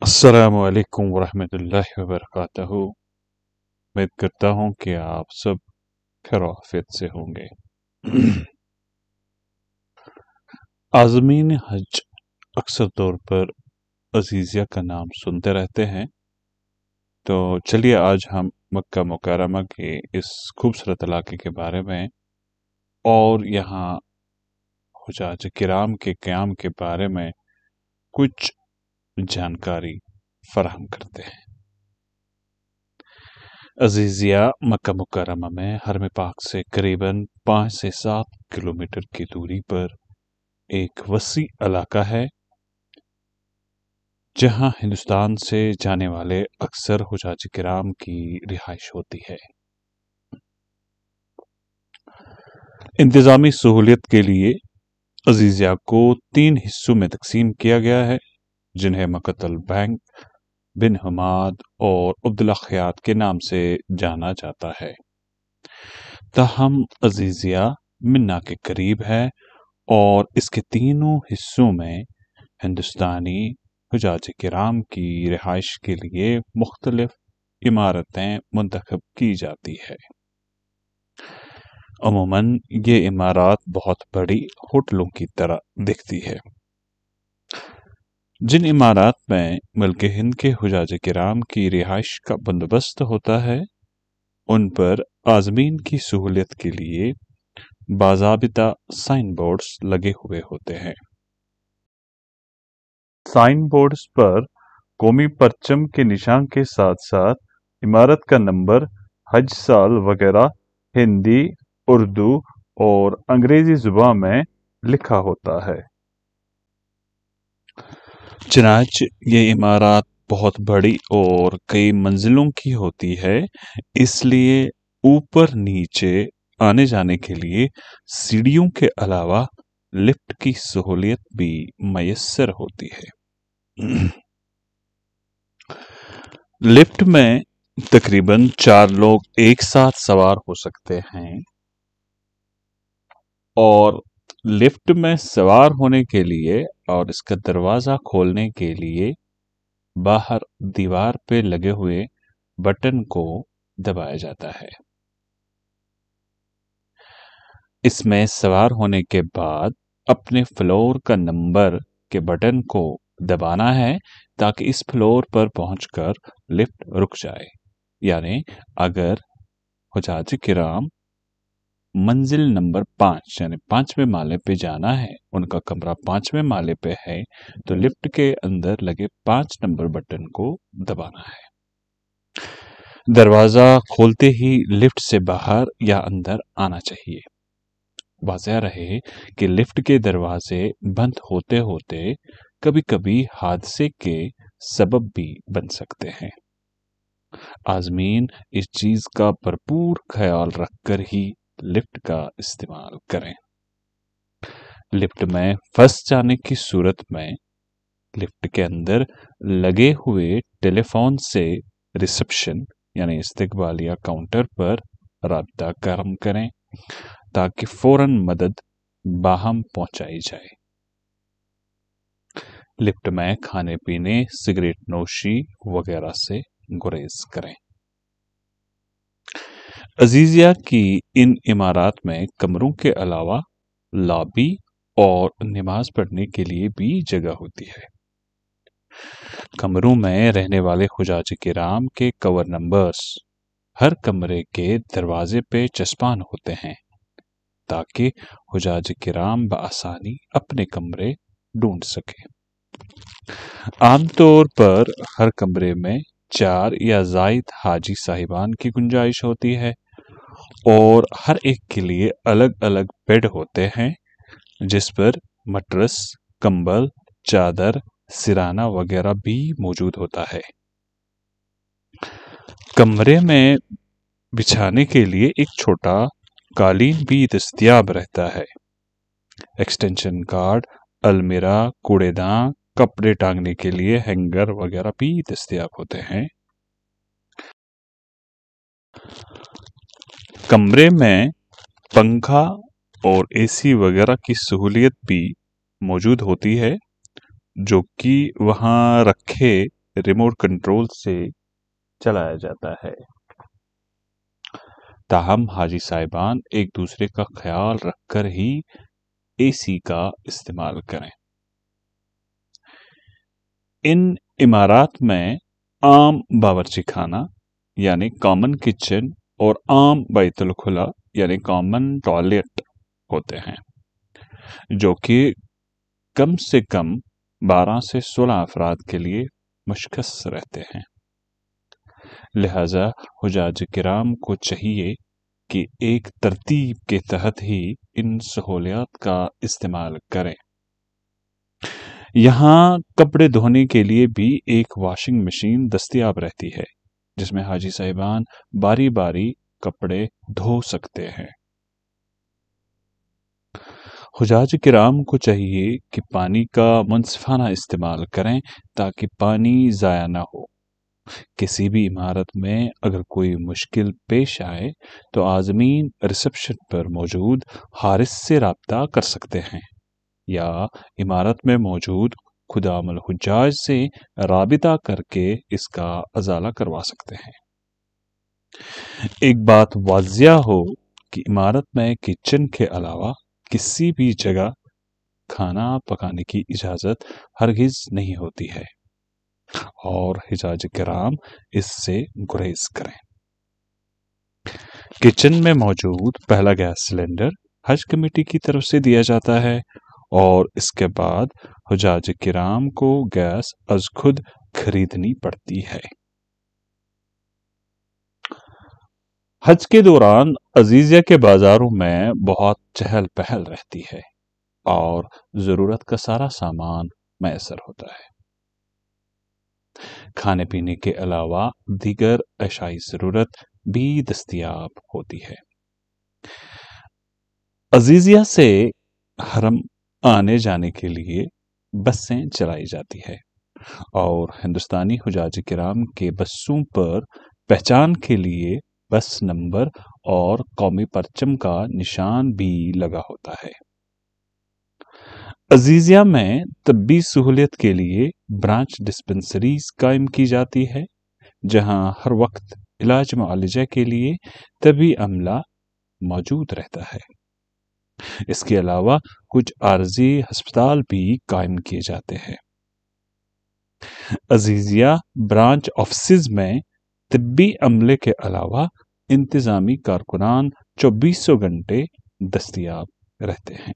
अस्सलामु अलैकुम वरहमतुल्लाहि वबरकातुहू। उम्मीद करता हूँ कि आप सब खैर आफियत से होंगे। आज़मीन हज अक्सर तौर पर अजीज़िया का नाम सुनते रहते हैं, तो चलिए आज हम मक्का मुकर्रमा के इस खूबसूरत इलाके के बारे में और यहाँ हुज्जाज किराम के क़याम के बारे में कुछ जानकारी फराहम करते हैं। अजीज़िया मक्का मुकर्रमा में हरम पाक से करीबन 5 से 7 किलोमीटर की दूरी पर एक वसी इलाका है, जहां हिंदुस्तान से जाने वाले अक्सर हुज्जाज किराम की रिहाइश होती है। इंतज़ामी सहूलियत के लिए अजीज़िया को 3 हिस्सों में तकसीम किया गया है, जिन्हें मकतल बैंक, बिन हमाद और अब्दुल्ला खयात के नाम से जाना जाता है। ताहम अजीज़िया मिन्ना के करीब है और इसके तीनों हिस्सों में हिंदुस्तानी हुज्जाज किराम की रिहाइश के लिए मुख्तलिफ इमारतें मुंतखब की जाती है। अमूमन ये इमारत बहुत बड़ी होटलों की तरह दिखती है। जिन इमारत में मुल्क हिंद के हुज्जाज किराम की रिहाइश का बंदोबस्त होता है, उन पर आज़मीन की सहूलियत के लिए बाज़ाबिता साइन बोर्ड्स लगे हुए होते हैं। साइन बोर्ड्स पर कौमी परचम के निशान के साथ साथ इमारत का नंबर, हज साल वगैरह हिंदी, उर्दू और अंग्रेजी जुबान में लिखा होता है। चनाच ये इमारत बहुत बड़ी और कई मंजिलों की होती है, इसलिए ऊपर नीचे आने जाने के लिए सीढ़ियों के अलावा लिफ्ट की सहूलियत भी मयस्सर होती है। लिफ्ट में तकरीबन 4 लोग एक साथ सवार हो सकते हैं और लिफ्ट में सवार होने के लिए और इसका दरवाज़ा खोलने के लिए बाहर दीवार पे लगे हुए बटन को दबाया जाता है। इसमें सवार होने के बाद अपने फ्लोर का नंबर के बटन को दबाना है ताकि इस फ्लोर पर पहुंचकर लिफ्ट रुक जाए। यानी अगर हुज्जाज किराम मंजिल नंबर 5 यानी 5वें माले पे जाना है, उनका कमरा 5वें माले पे है, तो लिफ्ट के अंदर लगे 5 नंबर बटन को दबाना है। दरवाजा खोलते ही लिफ्ट से बाहर या अंदर आना चाहिए। वाज़ेह रहे कि लिफ्ट के दरवाजे बंद होते होते कभी कभी हादसे के सबब भी बन सकते हैं। आज़मीन इस चीज का भरपूर ख्याल रखकर ही लिफ्ट का इस्तेमाल करें। लिफ्ट में फंस जाने की सूरत में लिफ्ट के अंदर लगे हुए टेलीफोन से रिसेप्शन यानी इस्तकबालिया काउंटर पर राब्ता कायम करें ताकि फौरन मदद बाहम पहुंचाई जाए। लिफ्ट में खाने पीने, सिगरेट नोशी वगैरह से गुरेज करें। अजीज़िया की इन इमारत में कमरों के अलावा लॉबी और नमाज पढ़ने के लिए भी जगह होती है। कमरों में रहने वाले हुज्जाज किराम के कवर नंबर्स हर कमरे के दरवाजे पे चस्पान होते हैं ताकि हुज्जाज किराम बआसानी अपने कमरे ढूंढ सके। आमतौर पर हर कमरे में 4 या ज़ायद हाजी साहिबान की गुंजाइश होती है और हर एक के लिए अलग अलग बेड होते हैं, जिस पर मटरस, कंबल, चादर, सिराना वगैरह भी मौजूद होता है। कमरे में बिछाने के लिए एक छोटा कालीन भी दस्तयाब रहता है। एक्सटेंशन कार्ड, अलमीरा, कूड़ेदान, कपड़े टांगने के लिए हैंगर वगैरह भी दस्तयाब होते हैं। कमरे में पंखा और एसी वगैरह की सहूलियत भी मौजूद होती है, जो कि वहां रखे रिमोट कंट्रोल से चलाया जाता है। ताहम हाजी साहिबान एक दूसरे का ख्याल रखकर ही एसी का इस्तेमाल करें। इन इमारात में आम बावर्ची खाना यानी कॉमन किचन और आम बैतुल खुला यानी कॉमन टॉयलेट होते हैं, जो कि कम से कम 12 से 16 अफराद के लिए मुश्तस रहते हैं। लिहाजा हुजाज किराम को चाहिए कि एक तरतीब के तहत ही इन सहूलियात का इस्तेमाल करें। यहाँ कपड़े धोने के लिए भी एक वॉशिंग मशीन दस्तयाब रहती है, जिसमें हाजी साहिबान बारी बारी कपड़े धो सकते हैं। हुजाज किराम को चाहिए कि पानी का मुनसिफाना इस्तेमाल करें ताकि पानी ज़ाया ना हो। किसी भी इमारत में अगर कोई मुश्किल पेश आए तो आज़मीन रिसेप्शन पर मौजूद हारिस से राब्ता कर सकते हैं या इमारत में मौजूद खुदामुल हुज्जाज से राबिता करके इसका अजाला करवा सकते हैं। एक बात वाजिया हो कि इमारत में किचन के अलावा किसी भी जगह खाना पकाने की इजाज़त हरगिज नहीं होती है और हिजाज किराम इससे गुरेज करें। किचन में मौजूद पहला गैस सिलेंडर हज कमेटी की तरफ से दिया जाता है और इसके बाद हुजाज किराम को गैस अज खुद खरीदनी पड़ती है। हज के दौरान अजीजिया के बाजारों में बहुत चहल पहल रहती है और जरूरत का सारा सामान मैसर होता है। खाने पीने के अलावा दीगर अशाई ज़रूरत भी दस्तयाब होती है। अजीजिया से हरम आने जाने के लिए बसें चलाई जाती है और हिंदुस्तानी हुजाज किराम के बसों पर पहचान के लिए बस नंबर और कौमी परचम का निशान भी लगा होता है। अजीजिया में तब्बी सहूलियत के लिए ब्रांच डिस्पेंसरीज कायम की जाती है, जहां हर वक्त इलाज मुआलजा के लिए तबी अमला मौजूद रहता है। इसके अलावा कुछ आर्जी अस्पताल भी कायम किए जाते हैं। अजीजिया ब्रांच ऑफिस में तिब्बी अमले के अलावा इंतजामी कारकुनान 2400 घंटे दस्तयाब रहते हैं।